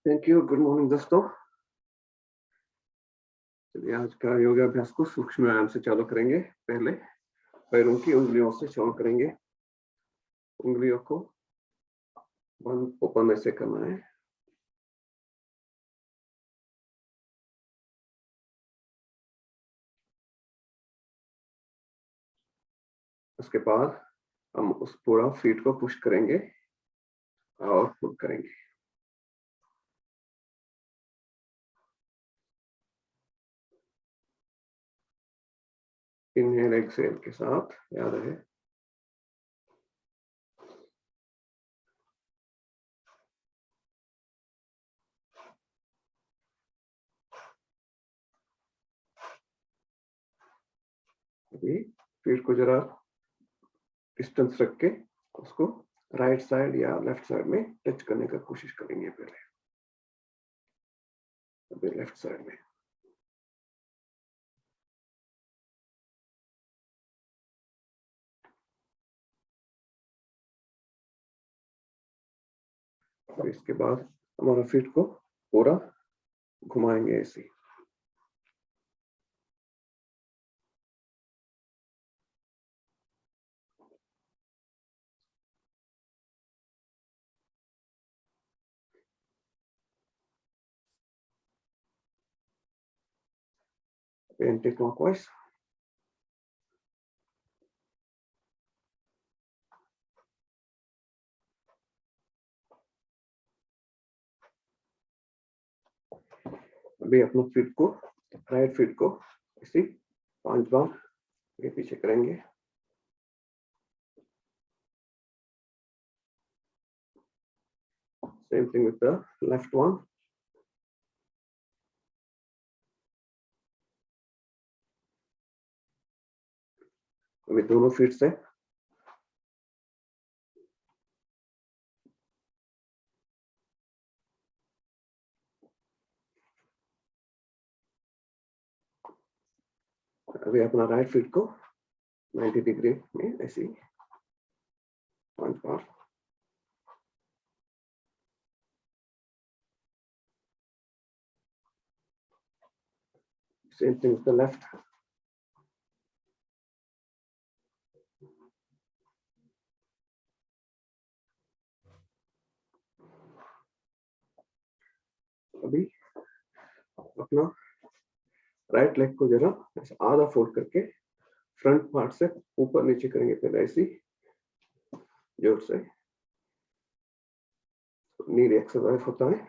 Thank you. Good morning दोस्तों। चलिए आज का योगा अभ्यास को सूक्ष्म व्यायाम से चालू करेंगे। पहले पैरों की उंगलियों से चालू करेंगे। उंगलियों को बंद ओपन ऐसे करना है। उसके बाद हम उस पूरा फीट को पुश करेंगे और पुल करेंगे। इनहेल एक्सहेल के साथ याद रहे। अभी फीट को जरा डिस्टेंस रख के उसको राइट साइड या लेफ्ट साइड में टच करने का कोशिश करेंगे। पहले अभी लेफ्ट साइड में। और इसके बाद हमारा फीट को पूरा घुमाएंगे ऐसे। Anti clockwise. अभी अपने फीट को राइट फीट को ऐसे 5 बार आगे पीछे करेंगे। Same thing with the left one. अभी दोनों फीट से अभी अपना राइट फीट को 90 डिग्री में ऐसे 5 बार। Same thing with the left. अभी अपना राइट लेग को जरा ऐसा आधा फोल्ड करके फ्रंट पार्ट से ऊपर नीचे करेंगे। पहले ऐसी जोर से नी एक्सरसाइज होता है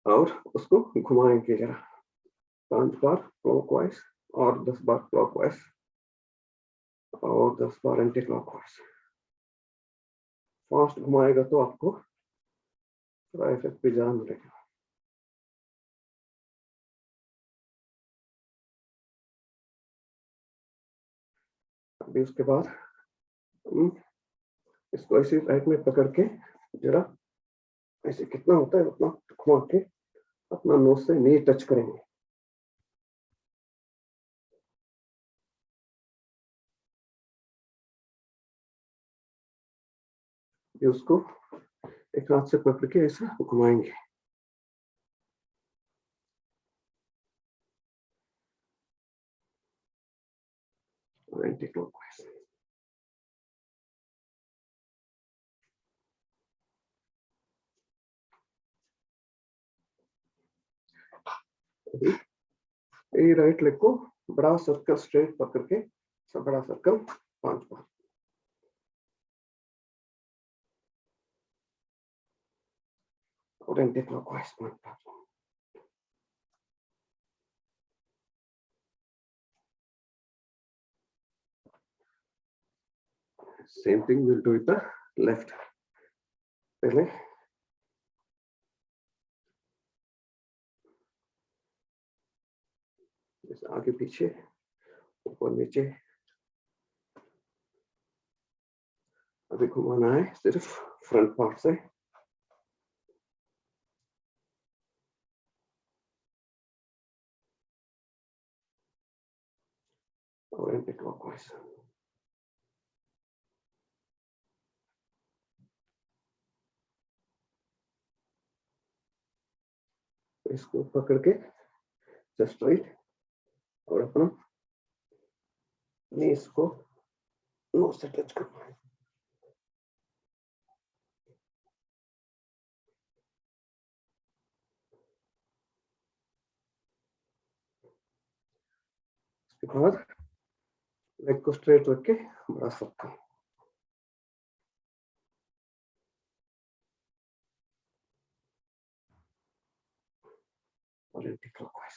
और उसको घुमाएंगे जरा 5 बार क्लॉकवाइज और 10 बार क्लॉकवाइज और 10 बार एंटी क्लॉकवाइज। फास्ट घुमाएगा तो आपको थोड़ा इफेक्ट भी ज्यादा मिलेगा। अभी उसके बाद इसको ऐसे राइट में पकड़ के जरा ऐसे कितना होता है उतना घुमा के अपना नोज से नी टच करेंगे। ये उसको एक हाथ से पकड़ के ऐसा घुमाएंगे। Anti clockwise. ये राइट लेग को बड़ा सर्कल स्ट्रेट पकड़ के सब बड़ा सर्कल 5 बार। और anti clockwise 5 bar. Same thing we'll do with the left. पहले आगे पीछे ऊपर नीचे। अभी घुमाना है सिर्फ फ्रंट पार्ट से। और एंटी क्लॉकवाइज। इसको पकड़ के जस्ट राइट और अपना नीज को नोज से टच करना है। उसके बाद लेग को स्ट्रेट रख के बढ़ा सकता हूँ। और एंटी क्लॉकवाइज।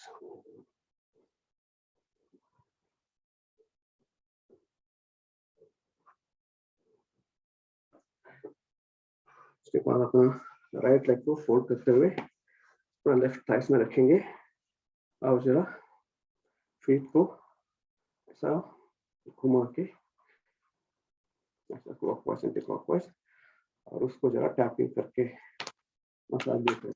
उसके बाद अपना राइट लेग को फोल्ड करते हुए अपना लेफ्ट थाइस में रखेंगे और जरा फीट को ऐसा घुमा के ऐसा क्लॉकवाइज एंटी क्लॉकवाइज और उसको जरा टैपिंग करके मसाज देते हैं।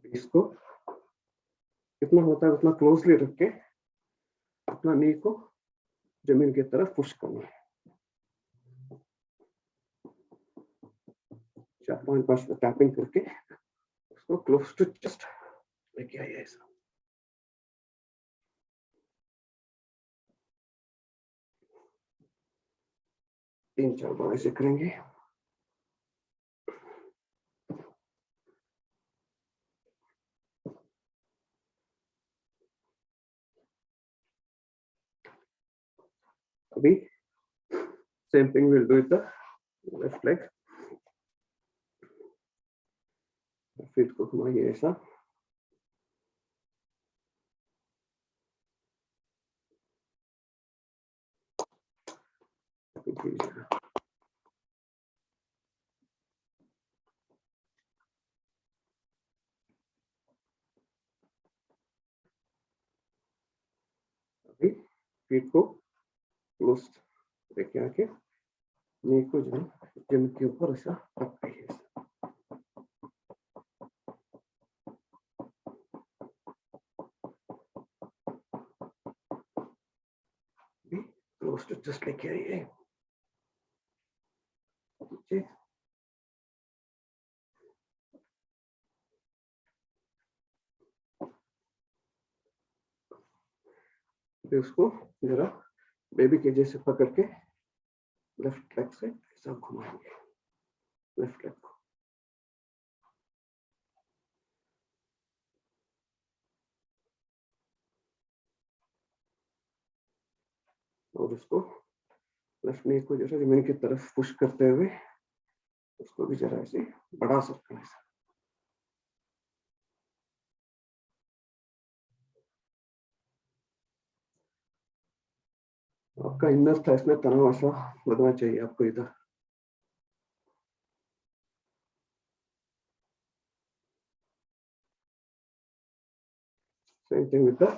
इसको कितना होता है उतना क्लोजली रख के अपना नी को जमीन की तरफ पुश करना है। 4.5 टैपिंग करके उसको क्लोज टू चेस्ट लेके आइए ऐसा। तीन चार बार ऐसे करेंगे। अभी same thing we'll do with the left leg. Feet को घुमाइए ऐसा। अभी फीट को क्लोज लेके आके नी को जो जमीन के ऊपर ऐसा रख दीजिए। क्लोज टू चेस्ट लेके आइए। उसको जरा बेबी के जैसे पकड़ के लेफ्ट लेग से ऐसा घुमाएंगे लेफ्ट लेग को। और उसको लेफ्ट नी को जरा जमीन की तरफ पुश करते हुए उसको भी जरा ऐसे बढ़ा सकते हैं। आपका इनर थाइस में तनाव ऐसा लगना चाहिए आपको इधर। Same thing with the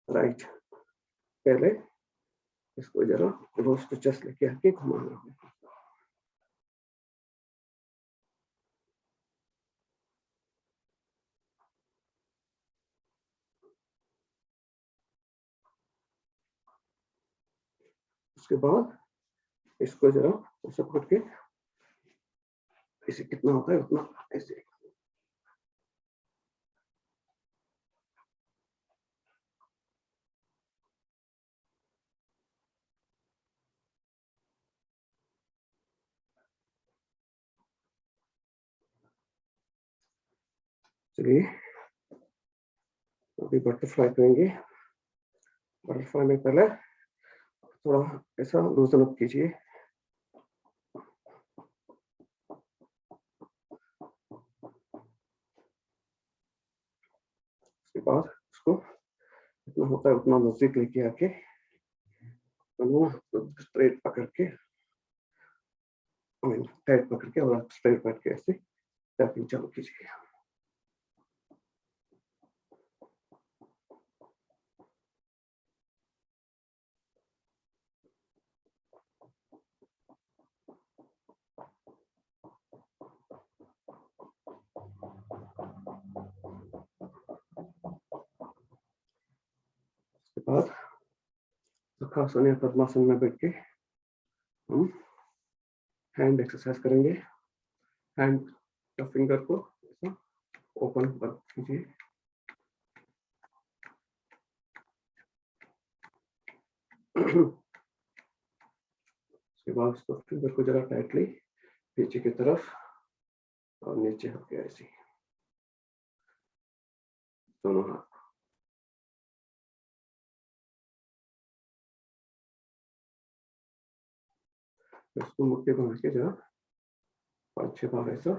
right. पहले इसको जरा क्लोज टू चेस्ट लेके आके घुमाना है। उसके बाद इसको जरा ऐसा पकड़ के ऐसे कितना होता है उतना ऐसे। चलिए अभी बटरफ्लाई करेंगे। बटरफ्लाई में पहले थोड़ा ऐसा लूजन अप कीजिए। उसके बाद उसको जितना होता है उतना नजदीक लेके आके स्ट्रेट पकड़ के टाइट पकड़ के और स्ट्रेट पकड़ के ऐसे टैपिंग चालू कीजिए। बाद सुखासन या पद्मासन में बैठ के हम हैंड एक्सरसाइज करेंगे। हैंड का फिंगर को ऐसा ओपन बंद कीजिए। उसके बाद उसको फिंगर को जरा टाइटली पीछे की तरफ और नीचे होके ऐसे दोनों हाथ। उसको मुट्ठी बना के जरा 5-6 बार ऐसा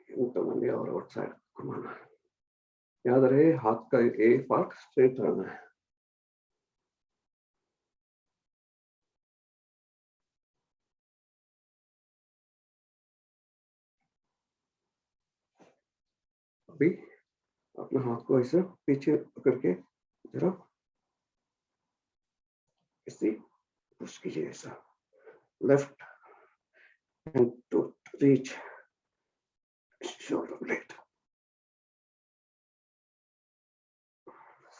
इंटरनली और आउटसाइड घुमाना। याद रहे हाथ का एक पार्ट स्ट्रेट रहना है। अभी अपने हाथ को ऐसे पीछे पकड़ के जरा ऐसे पुश कीजिए ऐसा। Left hand to reach shoulder blade.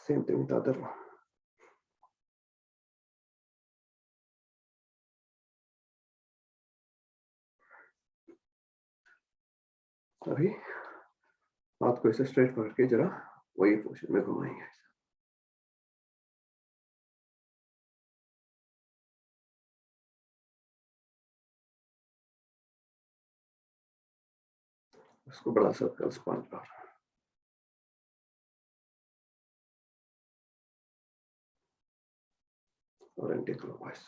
Same thing with the other one. अभी हाथ को ऐसे स्ट्रेट पकड़ के जरा वही पोजीशन में घुमाएंगे। उसको बड़ा सर्कल्स 5 बार। और एंटी क्लॉकवाइज।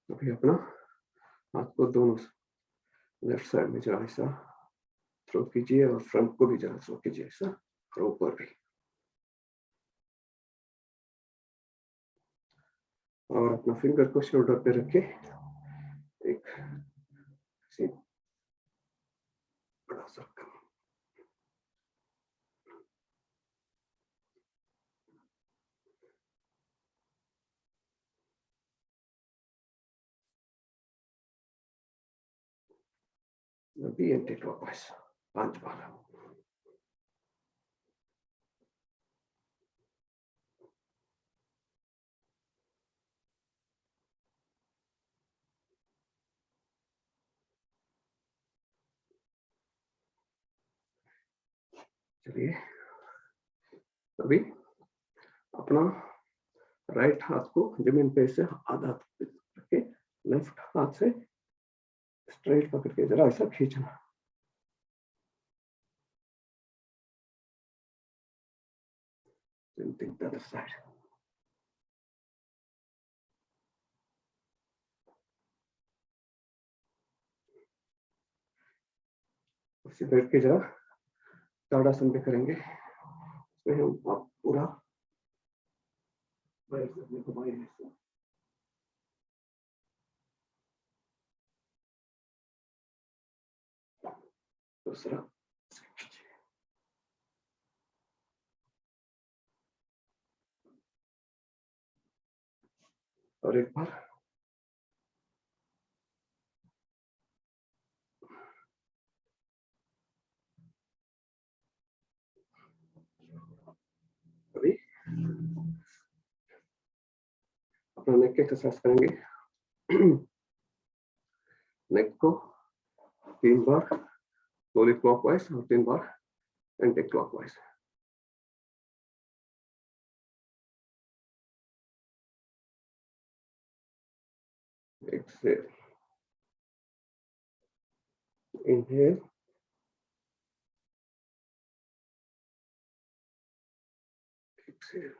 अभी अपना हाथ को दोनों लेफ्ट साइड में जरा ऐसा थ्रो कीजिए और फ्रंट को भी जरा थ्रो कीजिए ऐसा और ऊपर भी। और अपना फिंगर को शोल्डर पे रख के एक बड़ा सर्कल। अभी एंटी क्लॉकवाइज 5 बार। चलिए अभी अपना राइट हाथ को जमीन पे से आधा रख के लेफ्ट हाथ से स्ट्रेट पकड़ के जरा ऐसा खींचना। Same thing the other side. उसी बैठ के जरा ताड़ासन भी करेंगे। इसमें हम आप पूरा घुमाएंगे। दूसरा और एक बार। अभी अपना नेक की एक्सरसाइज करेंगे। नेक को 3 बार स्लोली क्लॉकवाइज और 3 बार anti clockwise. Exhale, inhale, exhale,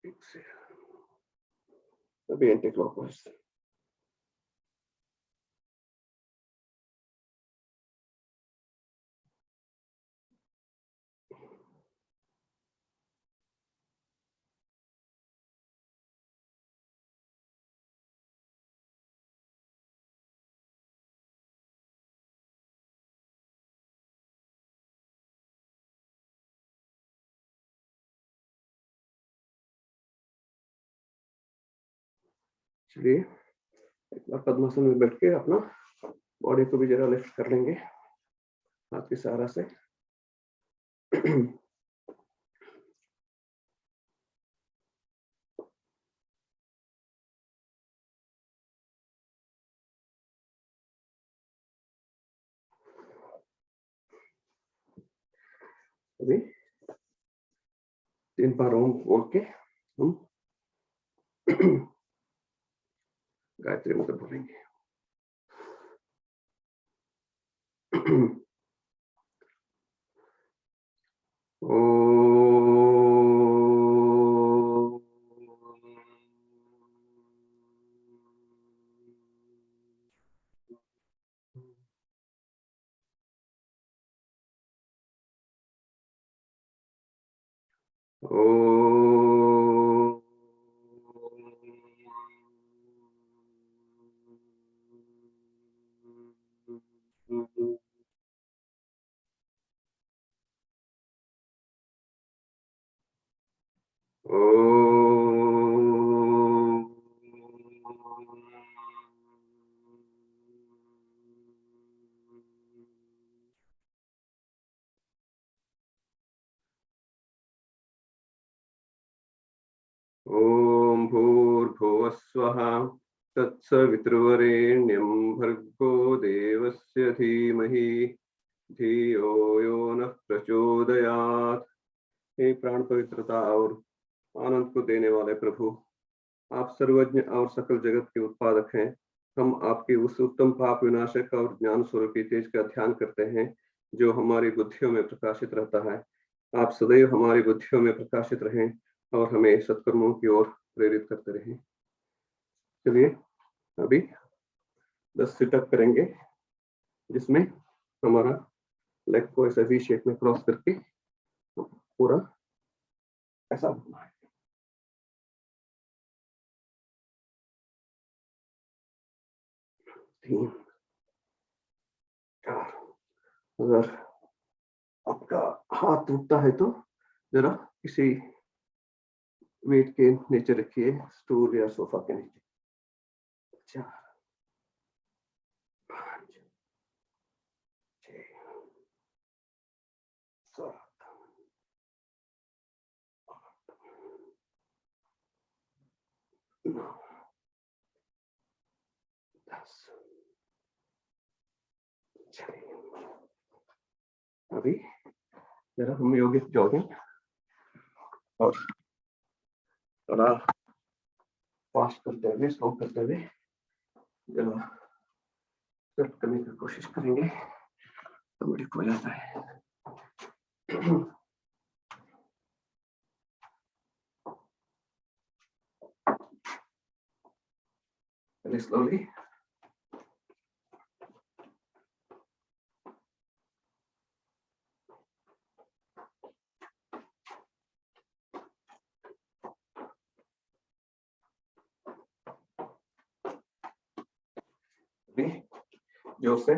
exhale. अभी एंटी क्लॉकवाइज। चलिए एक बार पद्मासन में बैठ के अपना बॉडी को भी जरा लिफ्ट कर लेंगे हाथ के सहारा से। अभी 3 बार ओम बोल के हम गायत्री मंत्र बोलेंगे। ओम भूर्भुवस्वः तत्सवितुर्वरेण्यं भर्गो देवस्य धीमहि धियो यो नः प्रचोदयात्। हे प्राण पवित्रता और आनंद को देने वाले प्रभु, आप सर्वज्ञ और सकल जगत के उत्पादक हैं। हम आपके उस उत्तम पाप विनाशक और ज्ञान स्वरूपी तेज का ध्यान करते हैं जो हमारी बुद्धियों में प्रकाशित रहता है। आप सदैव हमारी बुद्धियों में प्रकाशित रहें और हमें सत्कर्मों की ओर प्रेरित करते रहें। चलिए अभी 10 सिटअप करेंगे जिसमें हमारा लेग को ऐसा वी शेप में क्रॉस करके पूरा ऐसा घुमाएं। 3 4। अगर आपका हाथ टूटता है तो जरा किसी वेट के नीचे रखिए, स्टूल या सोफा के नीचे। 4 5 6 7 9 10। चलिए अभी जरा हम योगिक जॉगिंग और थोड़ा फास्ट करते हुए, स्लो करते हुए जरा स्टेप करने की कोशिश करेंगे तो बड़ी हो जाता है। Very slowly. जोर से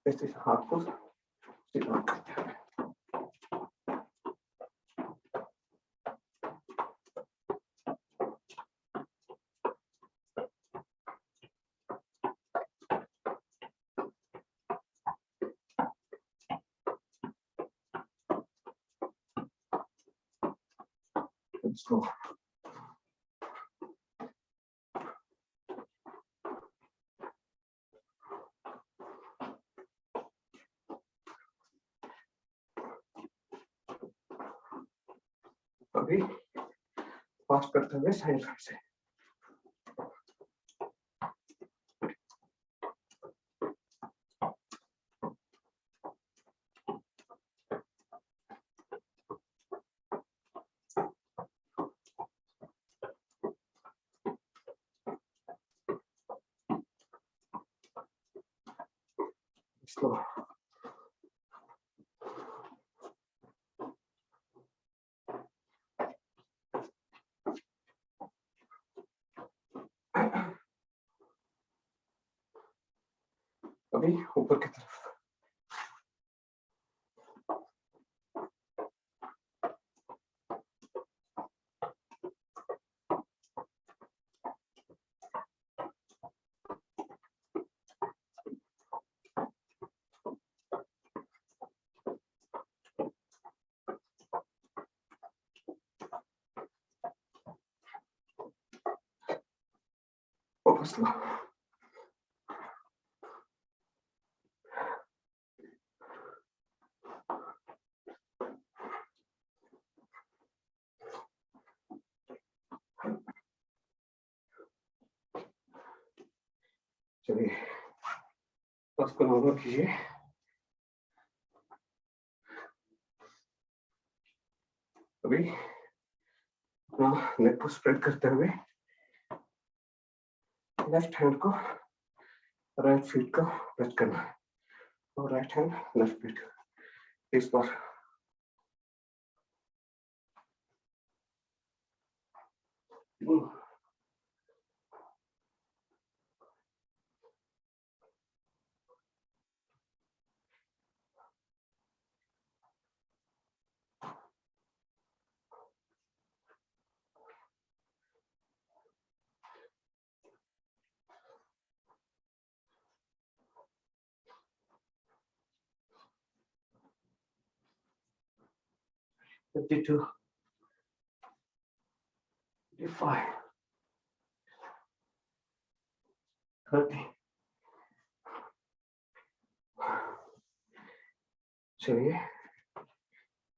ऐसे हाथ को सीधा करते हैं। Let's go. अभी फास्ट करते हुए साइड से स्लो। अभी ऊपर की तरफ वापस लो। चलिए बस को नॉर्मल कीजिए। अभी अपना नेक को स्प्रेड करते हुए लेफ्ट हैंड को राइट फीट को टच करना है और राइट हैंड लेफ्ट फीट। इस बार $52, $55, $30। चलिए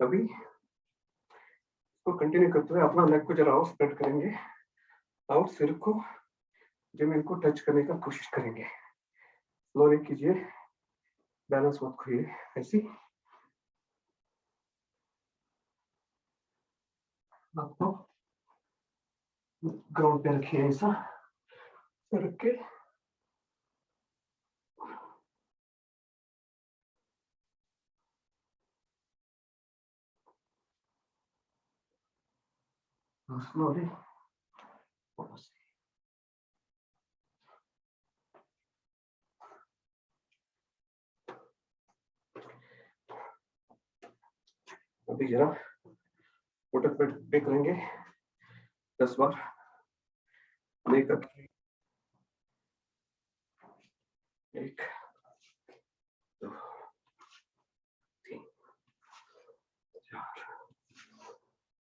अभी इसको कंटिन्यू करते हुए अपना लेग को जरा और स्प्रेड करेंगे और सिर को जमीन को टच करने का कोशिश करेंगे। स्लोली कीजिए, बैलेंस मत खोइए। ऐसी आपको ग्राउंड पे रखिए, ऐसा रख के स्लोली अभी जरा उठक पे करेंगे 10 बार लेकर 1 2 3 4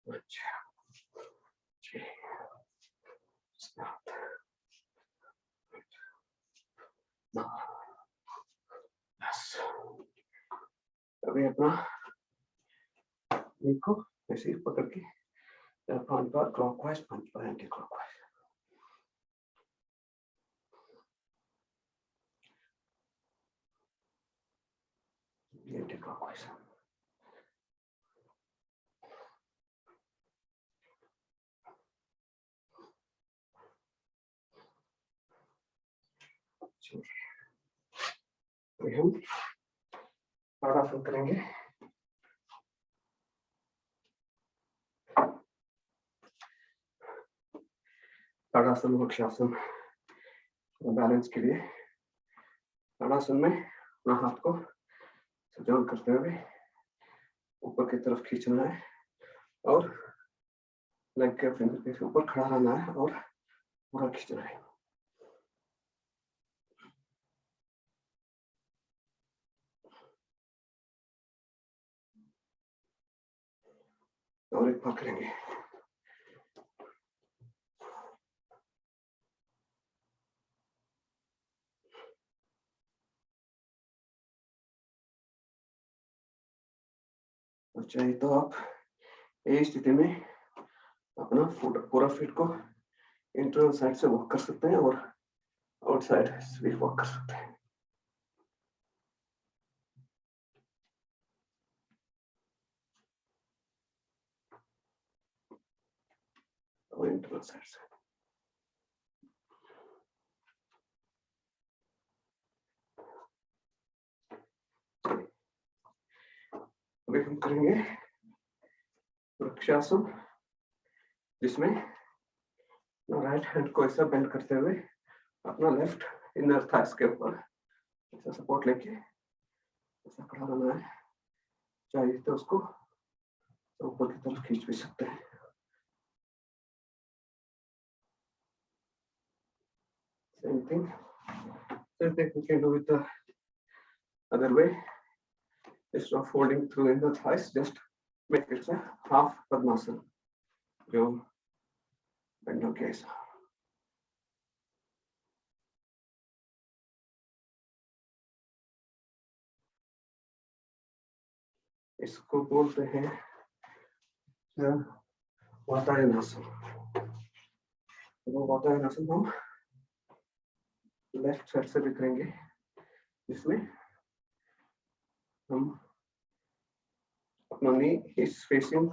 5 6 7 8 9 10। अभी अपना नीक को ऐसे ही पकड़ के 5 बार क्लॉकवाइज, 5 बार एंटी क्लॉकवाइज। Anti clockwise. अभी हम ताड़ासन करेंगे। ताड़ासन, वृक्षासन बैलेंस के लिए। ताड़ासन में अपना हाथ को सजान करते हुए ऊपर की तरफ खींचना है और लेग के फिंगर के ऊपर खड़ा रहना है और पूरा खींचना है। और एक बार करेंगे। चाहिए तो आप इस स्थिति में अपना पूरा फीट को इंटरनल साइड से वॉक कर सकते हैं और आउटसाइड भी वॉक कर सकते हैं। और इंटरनल साइड से अभी हम करेंगे वृक्षासन, जिसमें राइट हैंड को ऐसा बेंड करते हुए अपना लेफ्ट इनर थाइस के ऊपर ऐसा सपोर्ट लेके ऐसा खड़ा रहना है। चाहिए तो उसको ऊपर की तरफ खींच भी सकते हैं। Same thing we can do with the other way. Instead of folding through in the thighs, just make it a half Padmasana. जो बेंड हो गया ऐसा। इसको बोलते हैं वातायनासन। वो वातायनासन हम लेफ्ट साइड से भी करेंगे, जिसमें हम अपना नी is facing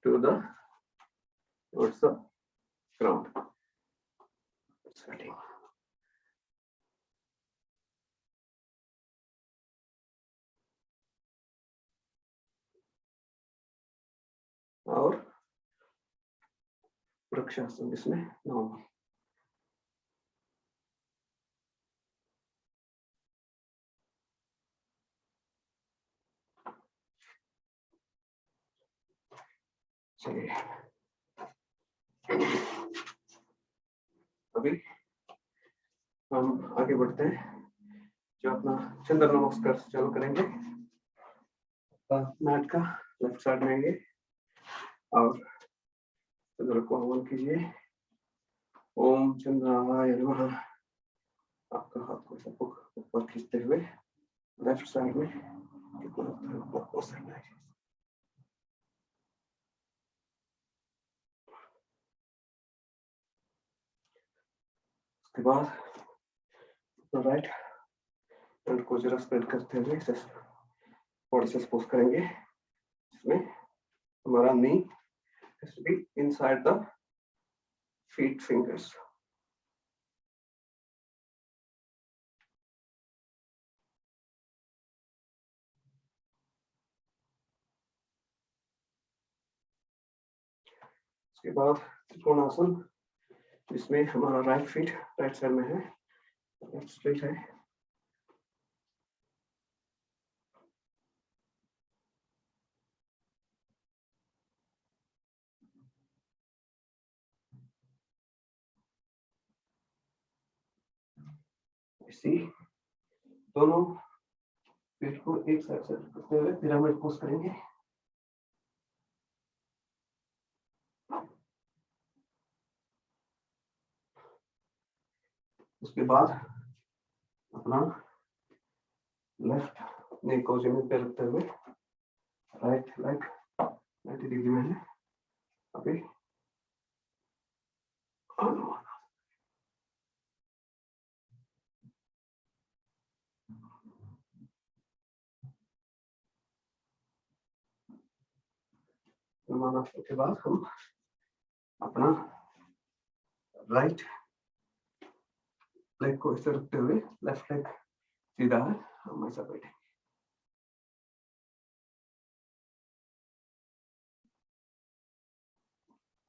to the towards the ground. Sweating. और वृक्षासन इसमें नॉर्मल। चलिए अभी हम आगे बढ़ते हैं, जो अपना चंद्र नमस्कार से चालू करेंगे। मैट का लेफ्ट साइड में आएंगे और चंद्र को हवन कीजिए। ओम चंद्राय नमः। आपका हाथ को सब ऊपर खींचते हुए लेफ्ट साइड में कितना ऊपर करना है। उसके बाद राइट हैंड को जरा स्प्रेड करते हुए थोड़ा सा स्पोज करेंगे, इसमें हमारा नी has to be inside the feet fingers. उसके बाद त्रिकोणासन, जिसमें हमारा राइट फीट राइट साइड में है, लेफ्ट स्ट्रेट है। इसी दोनों फीट को एक साइड से करते हुए पिरामिड पोज करेंगे। उसके बाद अपना लेफ्ट नी को जमीन पे रखते हुए राइट लेग 90 डिग्री में है। अभी के बाद हम अपना राइट लेग को इसे रखते हुए लेफ्ट लेग सीधा है, हम ऐसा बैठेंगे।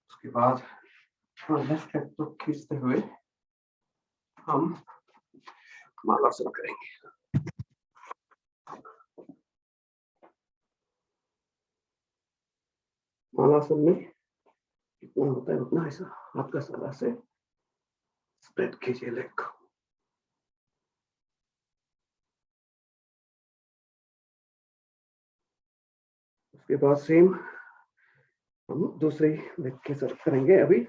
उसके बाद लेफ्ट लेग को खींचते हुए हम मालासन करेंगे। मालासन में कितना होता है उतना ऐसा हाथ का सहारा से स्प्रेड कीजिए लेग को। उसके बाद सेम हम दूसरी लेग के साथ करेंगे। अभी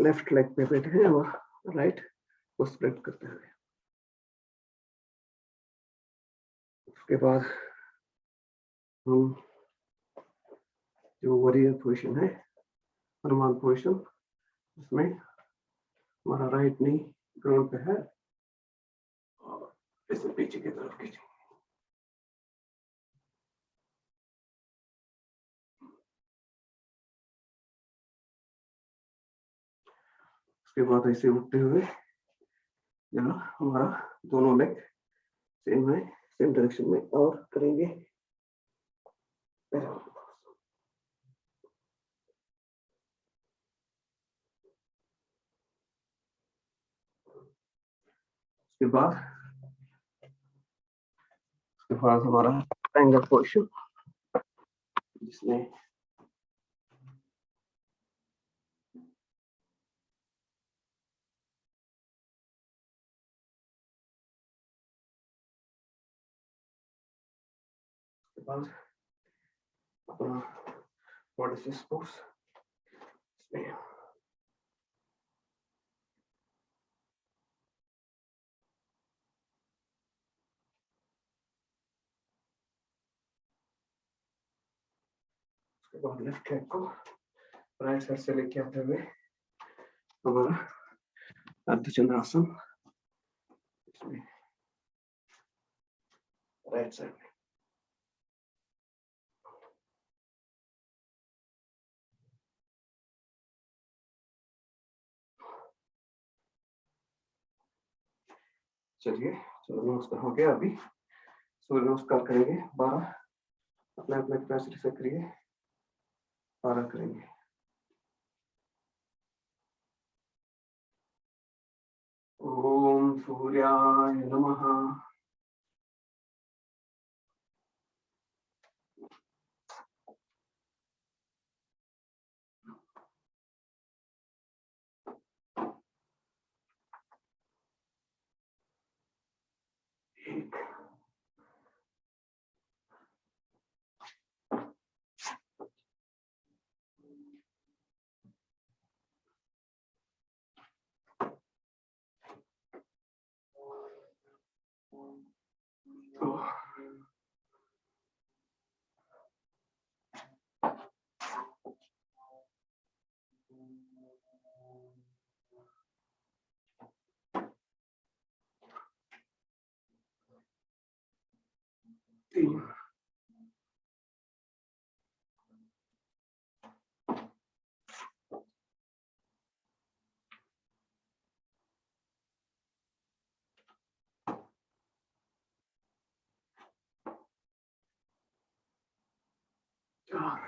लेफ्ट लेग पे बैठे हैं और राइट को स्प्रेड करते हुए। उसके बाद हम जो वॉरियर पोजीशन है, हनुमान पोजीशन, इसमें हमारा राइट नी ग्राउंड पे है और इसे पीछे की तरफ खींचेंगे। उसके बाद ऐसे उठते हुए यहाँ हमारा दोनों लेग सेम है, सेम डायरेक्शन में और करेंगे। उसके बाद हमारा ट्रायंगल पोजीशन, जिसमें अपना बॉडी से स्पोर्ट्स उसके बाद लेफ्ट लेग को राइट साइड से लेके आते हुए हमारा अर्धचंद्रासन, इसमें राइट साइड में चलिए सूर्य नमस्कार हो गया। अभी सूर्य नमस्कार करेंगे 12, अपने अपने कैपेसिटी से करिए, 12 करेंगे। ओम सूर्याय नमः। एक, दो, 3, 4,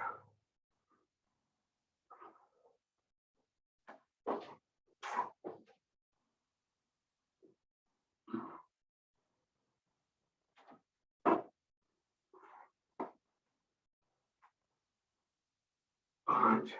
5,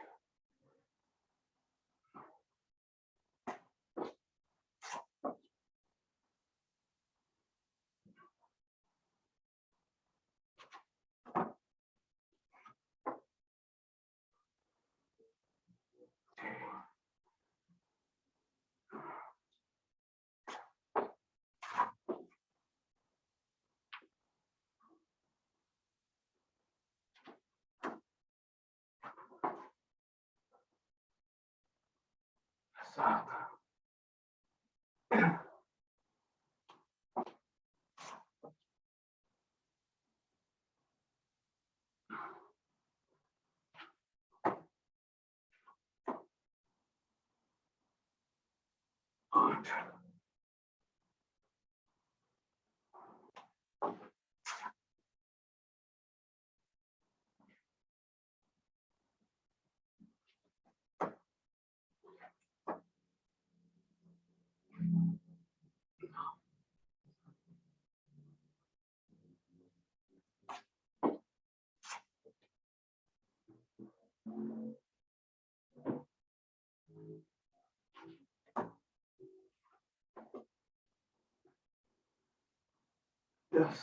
7, 8, 10,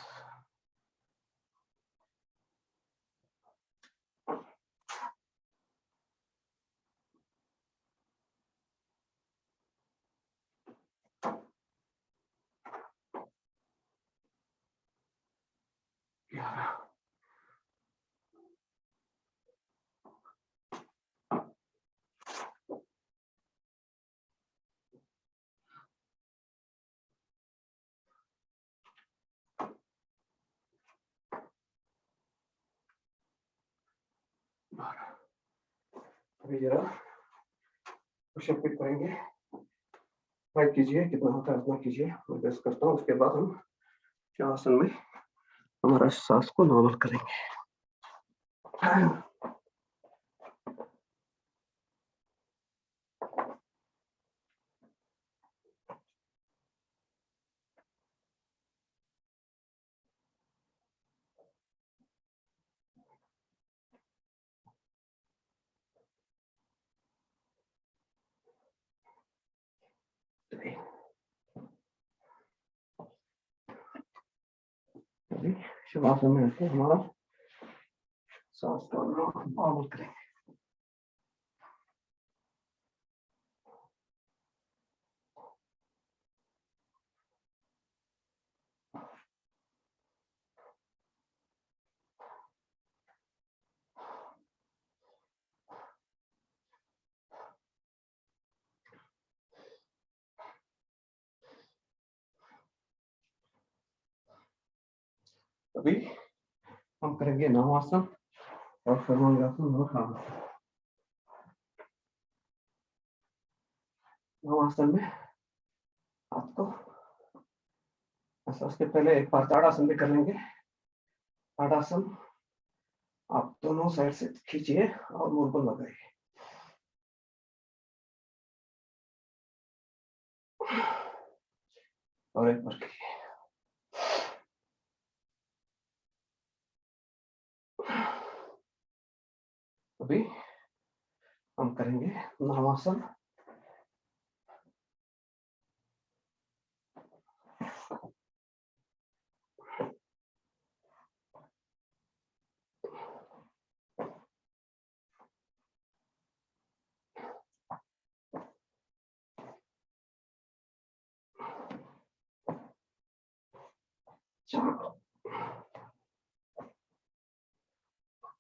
11, 12। अभी जरा पुशअप भी करेंगे, ट्राई कीजिए, कितना होता है उतना कीजिए, मैं बेस्ट करता हूँ। उसके बाद हम शवासन में हमारा सांस को नॉर्मल करेंगे। शवासन में रहते हमारा सांस को नॉर्मल करेंगे। अभी हम करेंगे नवासन और फिर नवासन। नवासन में हाथ को ऐसा, उसके पहले एक बार ताड़ासन भी कर लेंगे। ताड़ासन आप दोनों साइड से खींचिए और मुंह को लगाइए। और एक बार अभी हम करेंगे नवासन।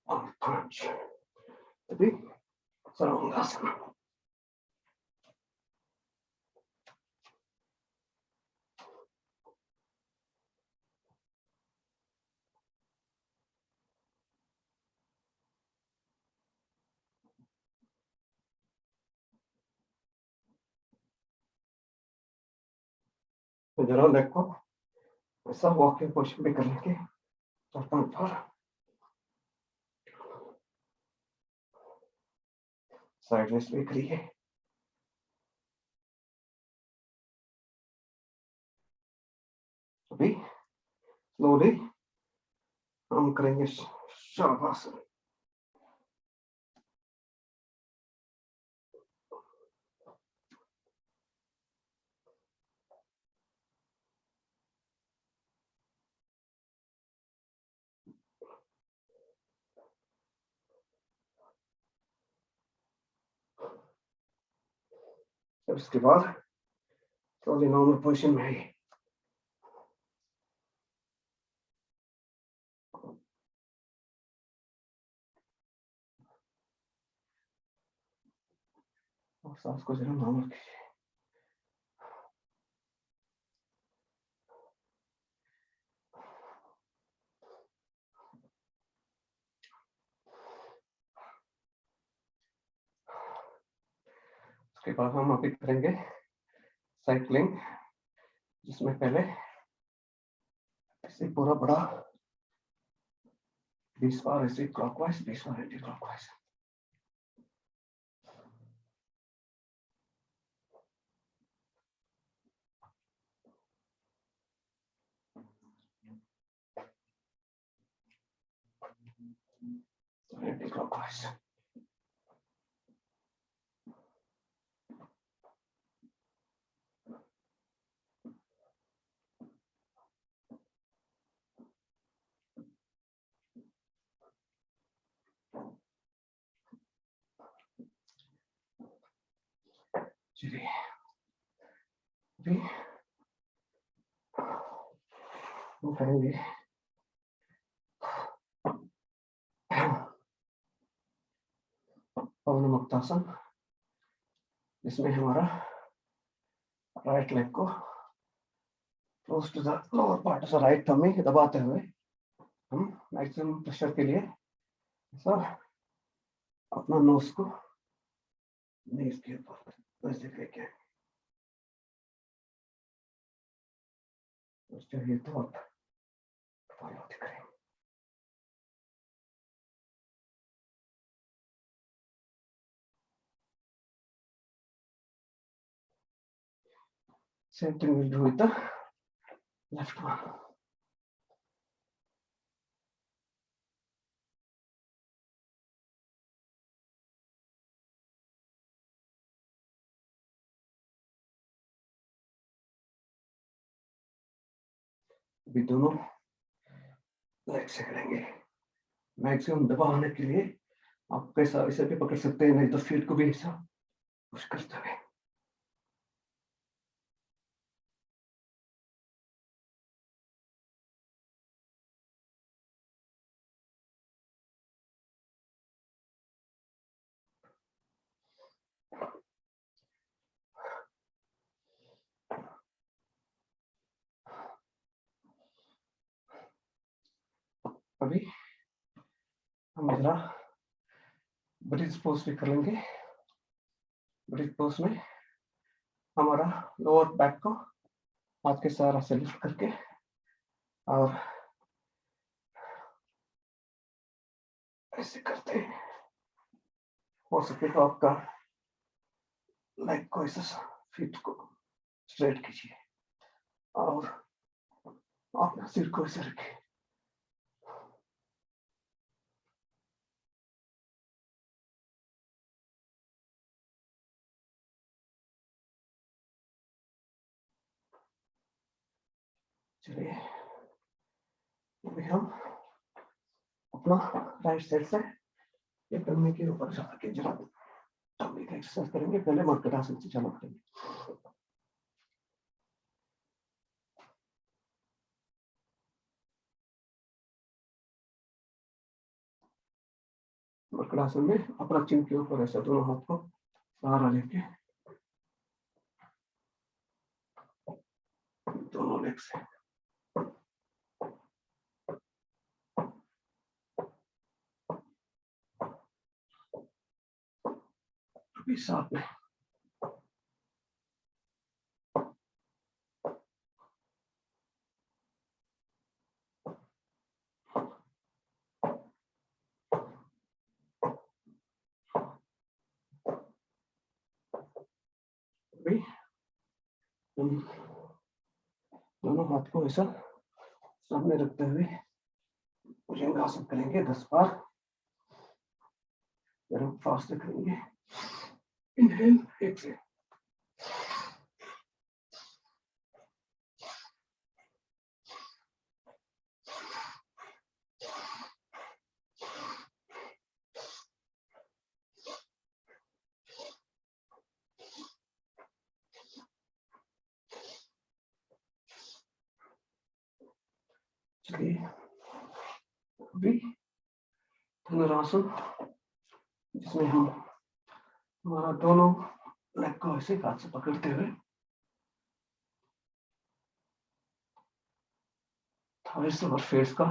और 5 अभी सर्वांगासन। तो जरा देखो ऐसा वॉकिंग पोजिशन भी कर लेंगे। 4.4 साइड वेस्ट भी करिए। अभी स्लोली हम करेंगे शवासन। उसके बाद स्लोली नॉर्मल पोजिशन में आइए। और सांस को जरा नॉर्मल कीजिए। उसके बाद हम अभी करेंगे साइक्लिंग, जिसमें पहले ऐसे पूरा बड़ा 20 बार ऐसे क्लॉकवाइज, 20 बार एंटी क्लॉकवाइज। Anti clockwise. चलिए अभी हम करेंगे पवन मुक्तासन, जिसमें हमारा राइट लेग को close to the lower part of right thumb में दबाते हुए हम मैक्सिमम प्रेशर के लिए ऐसा अपना नोज को नीज के ऊपर ऐसे लेके आए। चाहिए तो आप फॉलो करें। Same thing we'll do with the left one. भी दोनों लेग से करेंगे। मैक्सिमम दबाने के लिए आप कैसा इसे भी पकड़ सकते हैं, नहीं तो फीट को भी ऐसा पुश करते हुए। अभी हम जरा ब्रिज पोज भी कर लेंगे। ब्रिज पोज में हमारा लोअर बैक को हाथ के सहारा से लिफ्ट करके और ऐसे करते हैं। हो सके तो आपका लेग को ऐसा फीट को स्ट्रेट कीजिए और अपना सिर को ऐसे रखें। चलिए अभी हम अपना राइट साइड से ये डमी के ऊपर जाके जरा डमी का एक्सरसाइज करेंगे। पहले मर्कटासन से चालू करेंगे। मर्कटासन में अपना चिन के ऊपर ऐसा दोनों हाथ को सहारा लेके दोनों लेग से अभी साथ में अभी हम दोनों हाथ को ऐसा सामने रखते हुए भुजंगासन करेंगे 10 बार। जरा फास्ट करेंगे। Inhale, exhale. चलिए अभी धनुरासन जिसमें हम हमारा दोनों लेग को ऐसे हाथ से पकड़ते हुए थाइस और फेस का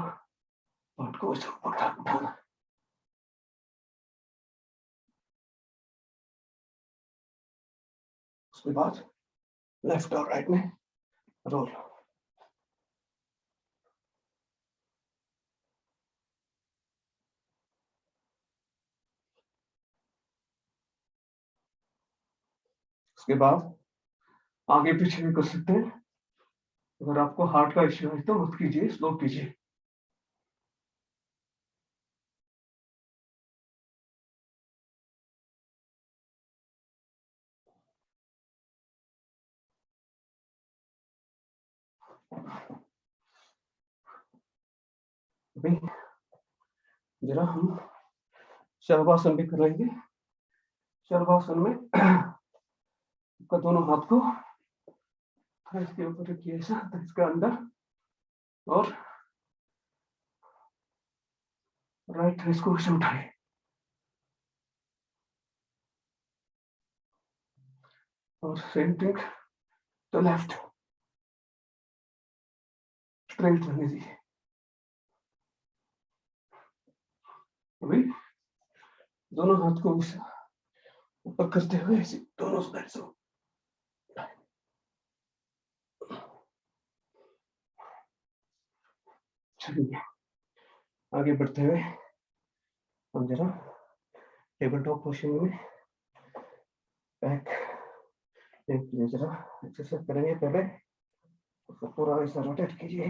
पार्ट को ऐसे ऊपर उठाना। उसके बाद लेफ्ट और राइट में रोल। उसके बाद आगे पीछे भी कर सकते हैं। अगर आपको हार्ट का इश्यू है तो मत कीजिए, स्लो कीजिए। अभी जरा हम शर्वासन भी कर लेंगे। शर्वासन में आपका दोनों हाथ को थाइस के ऊपर रखिए, ऐसा थाइस के अंदर, और राइट थाइस को ऐसे उठाए और सेम थिंग तो लेफ्ट स्ट्रेट रहने दीजिए। अभी दोनों हाथ को ऊपर करते हुए ऐसे दोनों साइड से चलिए आगे बढ़ते हुए हम जरा टेबल टॉप पोजीशन में बैक जरा एक्सरसाइज करेंगे। पहले उसको पूरा ऐसा रोटेट कीजिए,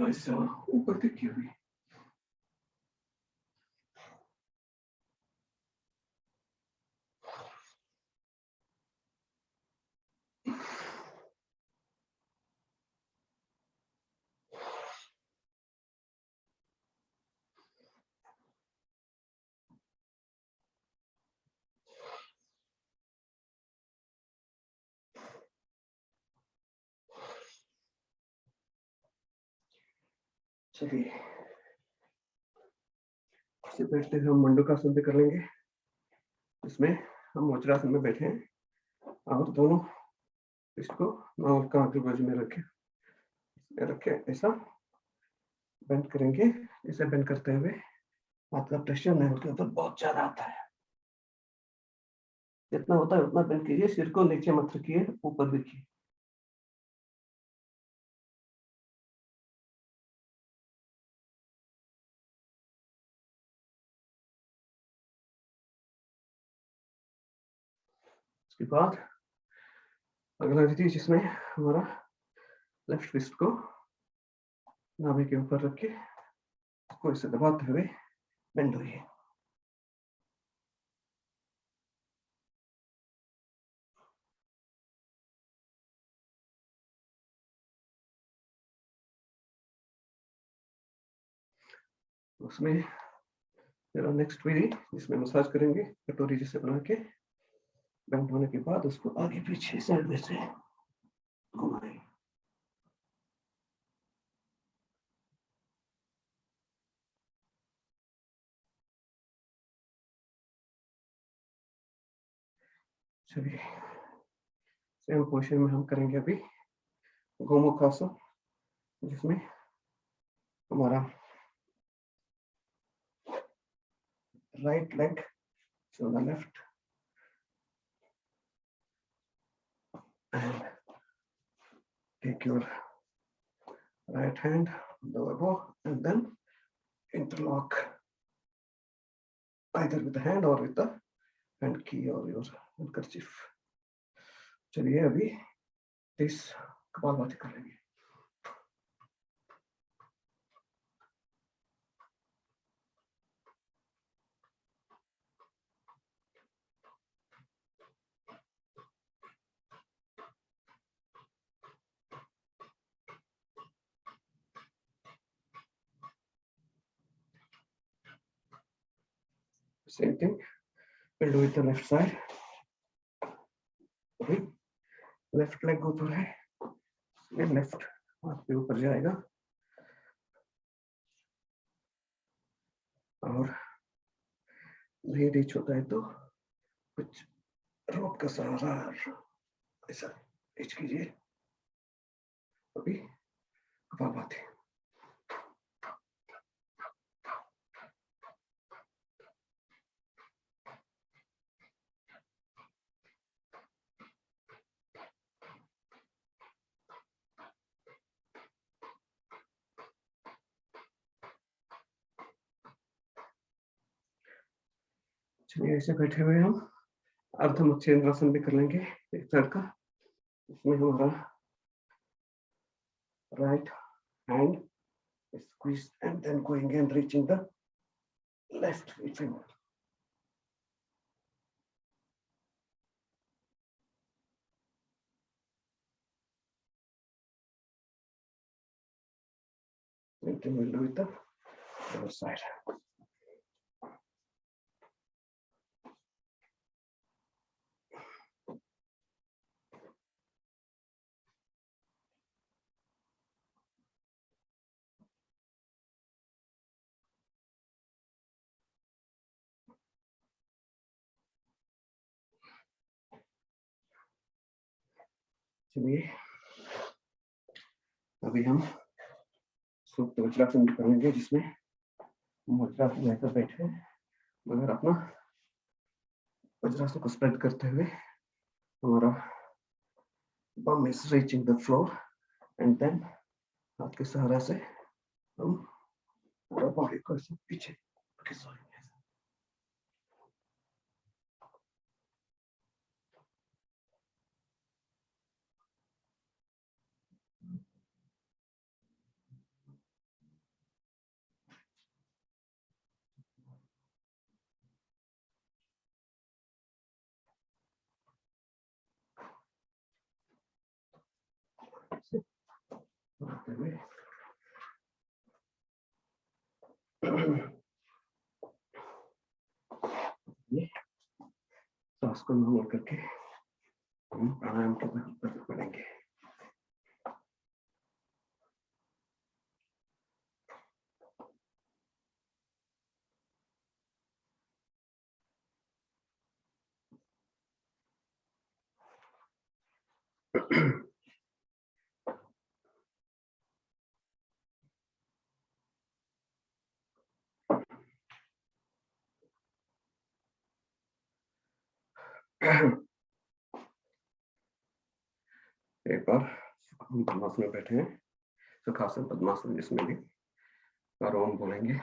ऐसा ऊपर देखिए। अभी चलिए इसे बैठते हुए हम मंडूकासन भी कर लेंगे। इसमें हम वज्रासन में बैठे हैं और दोनों इसको नाक का आगे बाजू में रखें, रखे ऐसा बेंड करेंगे। इसे बेंड करते हुए हाथ का प्रेशर नेल के ऊपर बहुत ज्यादा आता है, जितना होता है उतना बेंड कीजिए, सिर को नीचे मत रखिए, ऊपर रखिए। उसके बाद अगला विधि जिसमें हमारा लेफ्ट फिस्ट को नाभि के ऊपर रख के उसको इसे दबाते हुए बेंड होइए। उसमें मेरा नेक्स्ट विधि जिसमें मसाज करेंगे, कटोरी जैसे बना के बेंड होने के बाद उसको आगे पीछे साइड में से घुमाएं। चलिए सेम पोजीशन में हम करेंगे अभी गोमुखासन, जिसमें हमारा right leg on the left and take your right hand on the elbow and then interlock either with the hand or with the hand key or your handkerchief. चलिए अभी 30 कपालभाति करेंगे। Same thing we'll do with the left side. अभी left leg ऊपर है, left हाथ पे ऊपर जाएगा और नहीं रीच होता है तो कुछ रोप का सहारा ऐसा रीच कीजिए। अभी कपालभाति। चलिए ऐसे बैठे हुए हम अर्धमत्स्येंद्रासन भी कर लेंगे एक साइड का। इसमें हमारा right hand is squeezed and then going and reaching the left finger. And then we'll do it the other side. चलिए अभी हम सुप्त वज्रासन करेंगे, जिसमें वज्रासन लेकर बैठे मगर अपना वज्रासन को स्प्रेड करते हुए हमारा bum is reaching the floor and then हाथ के सहारा से हम पूरा बॉडी को पीछे खिसकाएंगे। ये सांस को नॉर्मल करके हम प्राणायाम के ऊपर पड़ेंगे। एक बार हम पद्मासन में बैठे हैं, सुखासन पद्मासन जिसमें भी और ओम बोलेंगे।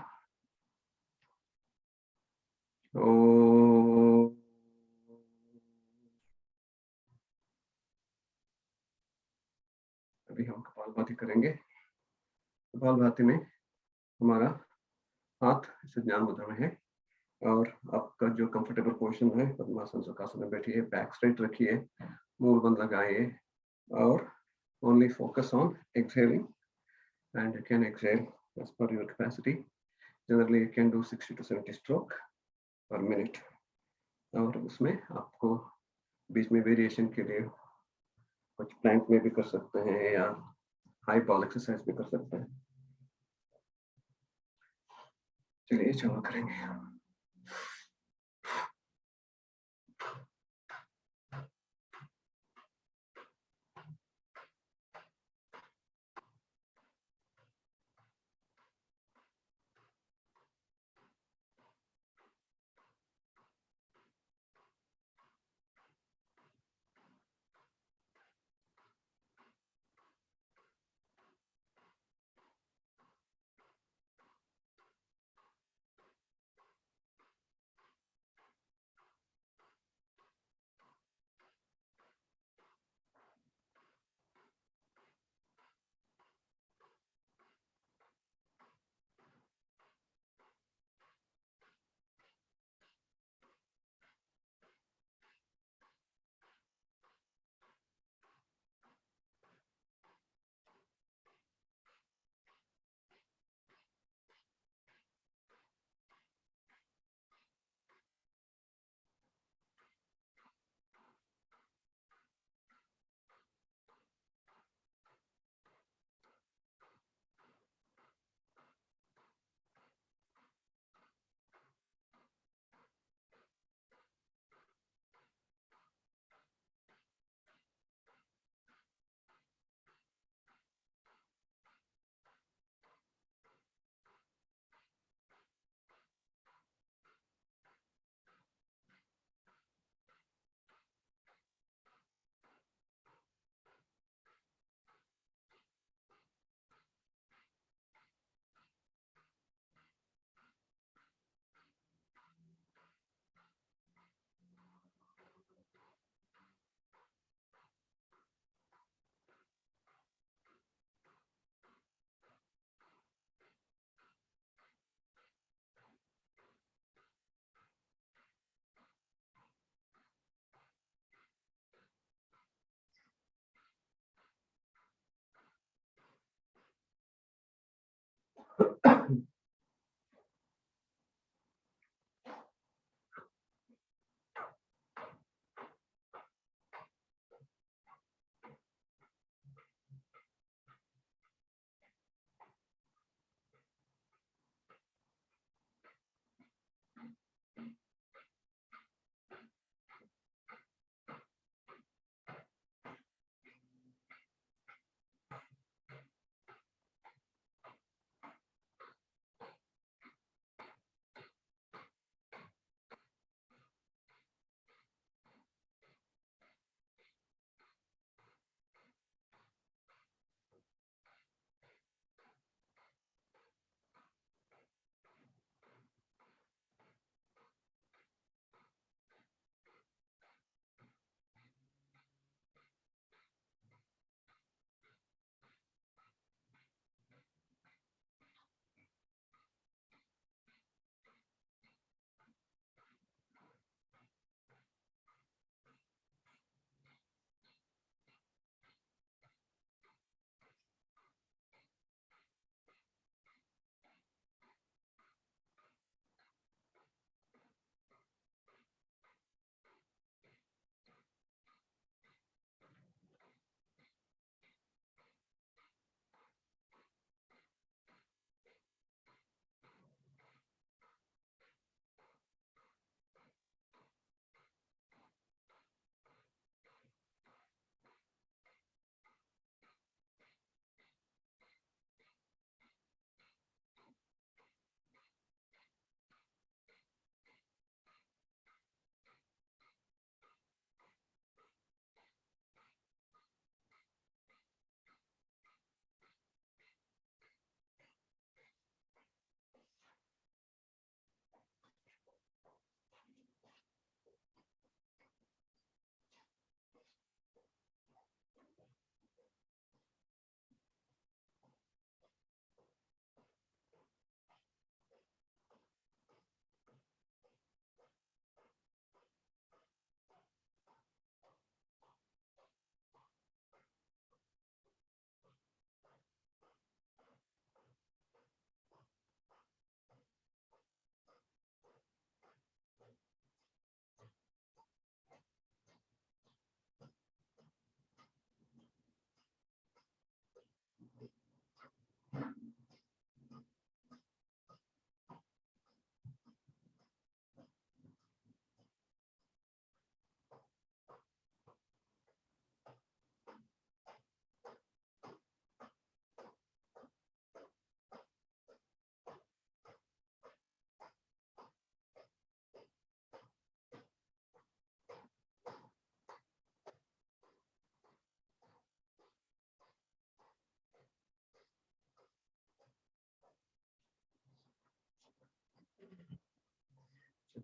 ओ अभी हम कपालभाति करेंगे। कपालभाति में हमारा हाथ इसे ज्ञान मुद्रा में है और आपका जो कंफर्टेबल पोजीशन है पद्मासन सुखासन में बैठिए, बैक स्ट्रेट रखिए, मूल बंद लगाइए और only focus on exhaling, and you can exhale as per your capacity. Generally you can do 60 to 70 stroke per minute और उसमें आपको बीच में वेरिएशन के लिए कुछ प्लैंक में भी कर सकते हैं या हाई बॉल एक्सरसाइज भी कर सकते हैं। चलिए चालू करेंगे।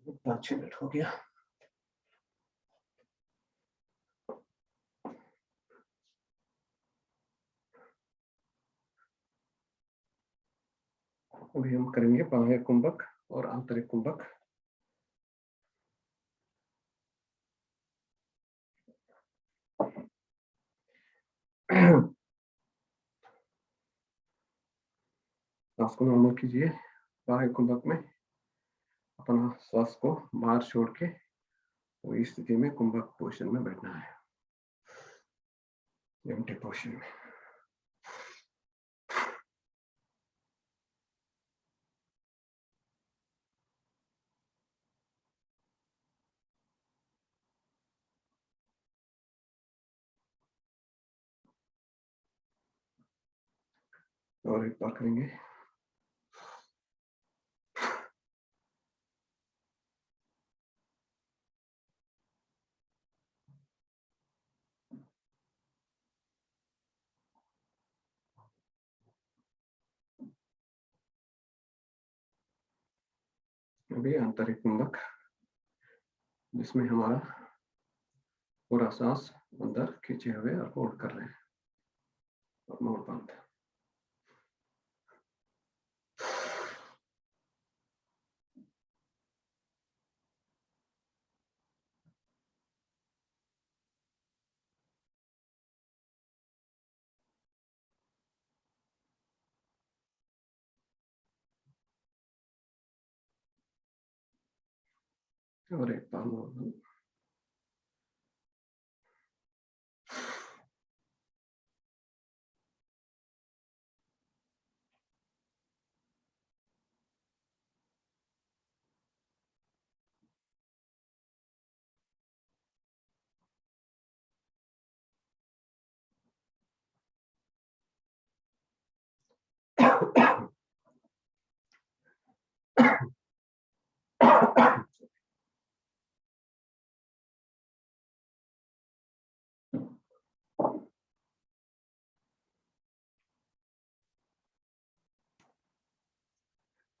5-6 मिनट हो गया। अभी हम करेंगे बाह्य कुंभक और आंतरिक कुंभक। सांस को नॉर्मल कीजिए। बाह्य कुंभक में अपना श्वास को बाहर छोड़ के वही स्थिति में कुंभक पोजिशन में बैठना है, एम्प्टी पोजिशन में। और एक बार करेंगे। अभी आंतरिक कुंभक, जिसमें हमारा पूरा सांस अंदर खींचे हुए और होल्ड कर रहे हैं और मोड़ बंद। और एक बार मोड़ बंद।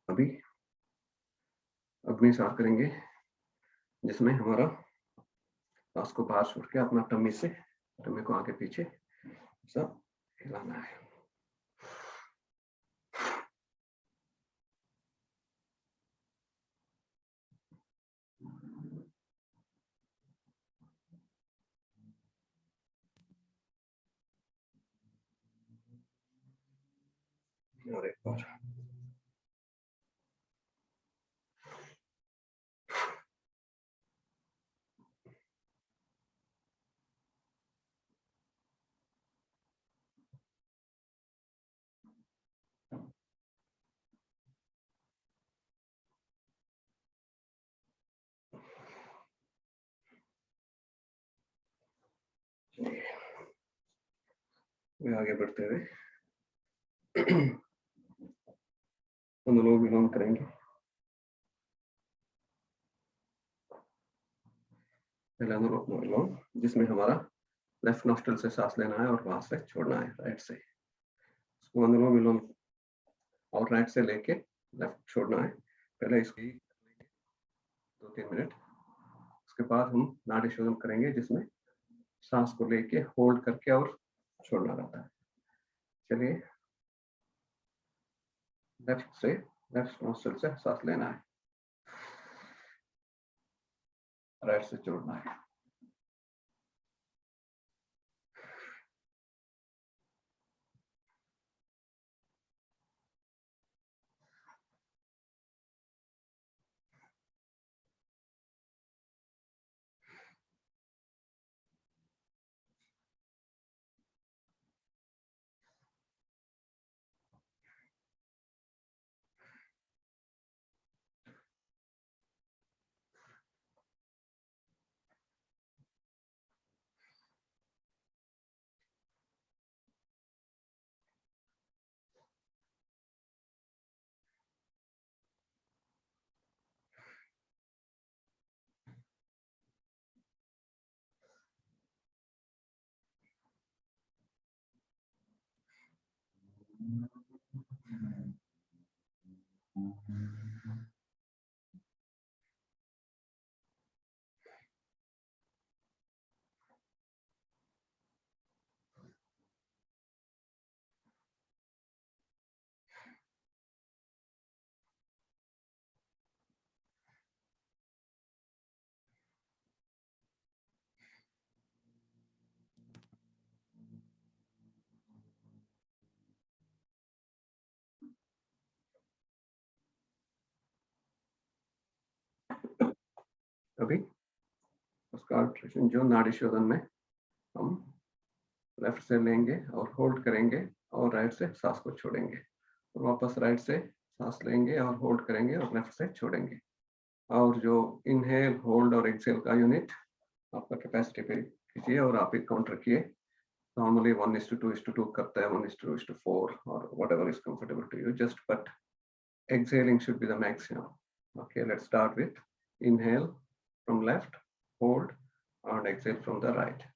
अभी अग्नि सांस करेंगे, जिसमें हमारा सांस को बाहर छोड़ के अपना टमी से टमी को आगे पीछे सब हिलाना है। और एक बार। आगे बढ़ते हुए अनुलोम विलोम करेंगे। पहले अनुलोम विलोम, जिसमें हमारा लेफ्ट नॉस्ट्रल से सांस लेना है और वहां से छोड़ना है राइट से। उसको अनुलोम विलोम और राइट से लेके लेफ्ट छोड़ना है। पहले इसको 2-3 मिनट। उसके बाद हम नाड़ी शोधन करेंगे, जिसमें सांस को लेके होल्ड करके और छोड़ना रहता है। चलिए, लेफ्ट से लेफ्ट नोस्ट्रल से सांस लेना है, राइट से छोड़ना है। अभी उसका अल्ट्रेशन जो नाड़ी शोधन में हम लेफ्ट से लेंगे और होल्ड करेंगे और राइट से सांस को छोड़ेंगे, और वापस राइट से सांस लेंगे और होल्ड करेंगे और लेफ्ट से छोड़ेंगे। और जो इनहेल, होल्ड और एक्सेल का यूनिट आपका कैपेसिटी पे कीजिए और आप एक काउंट रखिए। Normally 1:2:2 करता है, 1:2:4 or whatever is comfortable to you, just but exhaling should be the maximum. Okay, let's start with inhale from left, hold, and exhale from the right.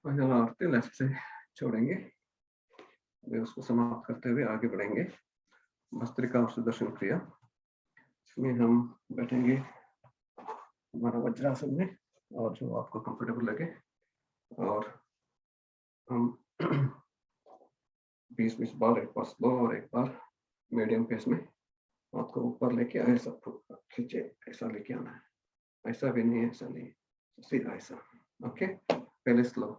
पहला आरती लेफ्ट से छोड़ेंगे, अभी उसको समाप्त करते हुए आगे बढ़ेंगे। भस्त्रिका और सुदर्शन क्रिया, इसमें हम बैठेंगे हमारा वज्रासन में, और जो आपको कंफर्टेबल लगे, और हम 20-20 बार, एक बार स्लो और एक बार मीडियम पेस में हाथ को ऊपर लेके ऐसा खींचे, ऐसा लेके आना है, ऐसा भी नहीं, ऐसा नहीं, सीधा ऐसा। ओके, पहले स्लो।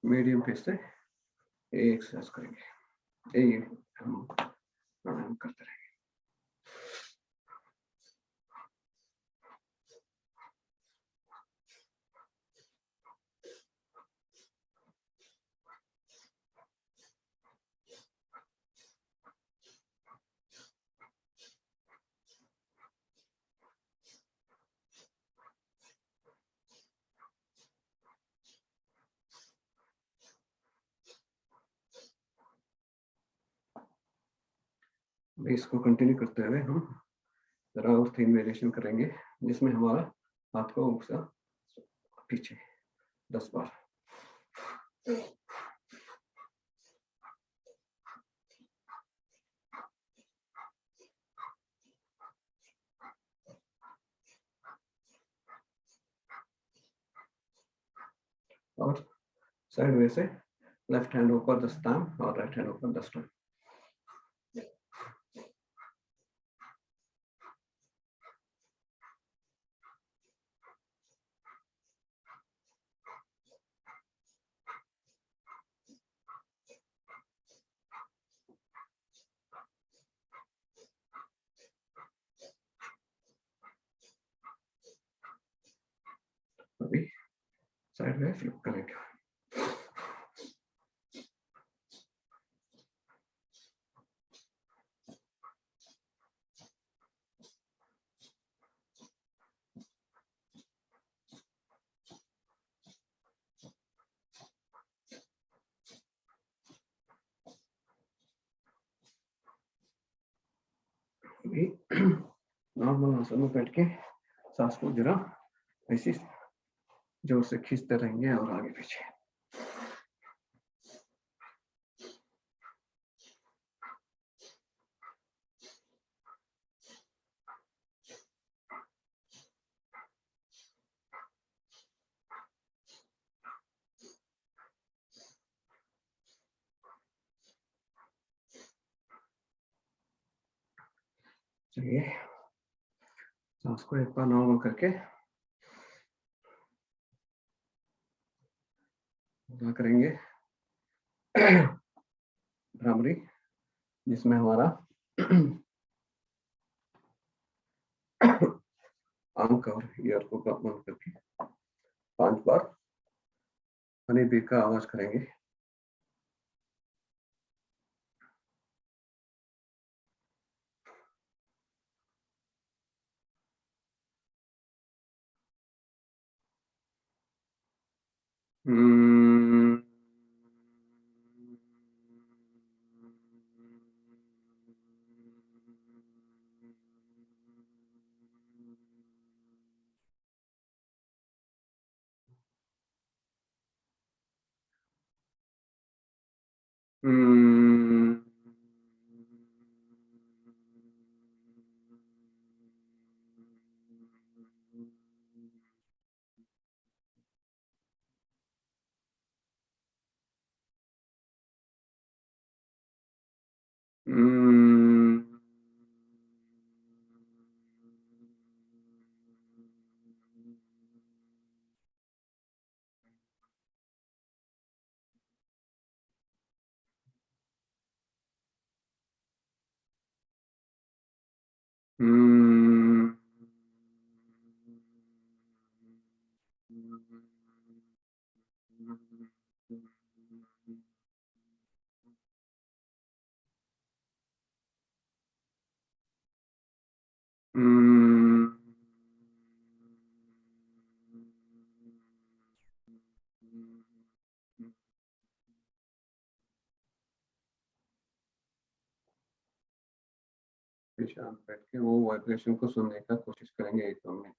मीडियम पेस से एक एक्सरसाइज करेंगे, एक हम प्राणायाम करते रहेंगे। अभी इसको कंटिन्यू करते हुए हम जरा और 3 वेरिएशन करेंगे जिसमें हमारा हाथ का ऊपर पीछे 10 बार। और साइड वे से लेफ्ट हैंड ऊपर 10 टाइम और राइट हैंड ऊपर 10 टाइम। अभी साइड में फ्लिप करेंगे। अभी नॉर्मल आसन में बैठ के सांस को जरा ऐसे जोर से खींचते रहेंगे और आगे पीछे। चलिए सांस को एक बार नॉर्मल करके करेंगे भ्रामरी, जिसमें हमारा आंख और ईयर को बंद करके 5 बार हनी बी का आवाज करेंगे। शांत बैठ के वो वाइब्रेशन को सुनने का कोशिश करेंगे 1-2 मिनट।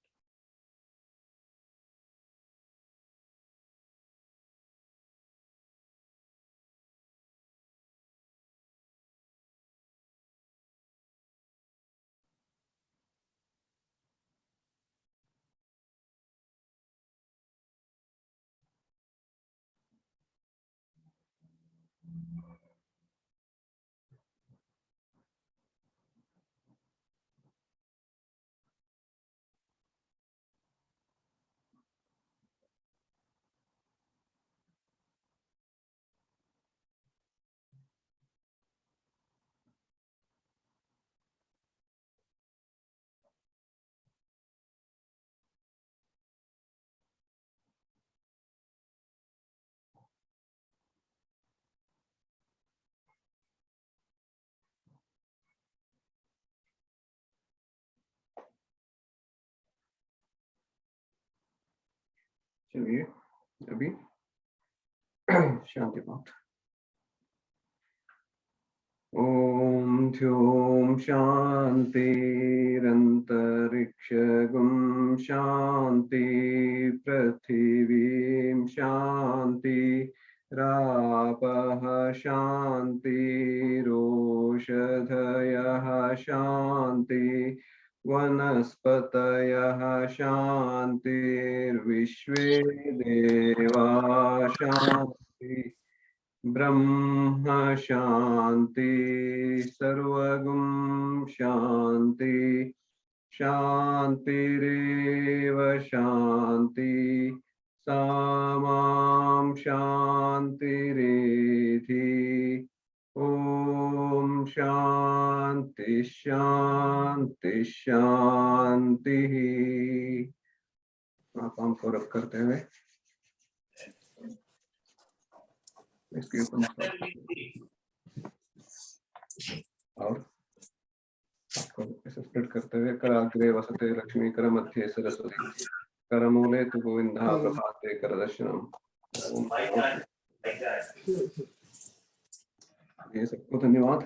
चलिए अभी शांति पाठ। ओम शान्त्यों शान्तिरन्तरिक्षगुं शान्ति पृथिवीं शान्ति रापः शान्तिरोषधयः शान्ति वनस्पतयः शान्तिर्विश्वे देवा शान्ति ब्रह्म शान्ति सर्वगुं शान्ति शान्तिरेव शान्ति सामां शान्तिरेधि ॐ शान्ति शान्ति शान्तिः। पाम को रख करते हुए इसके ऊपर और आपको ऐसे स्प्रेड करते हुए कराग्रे वसते लक्ष्मी कर मध्य सरस्वती करमूले तु गोविंदा प्रभाते करदर्शनम। ये सबको धन्यवाद।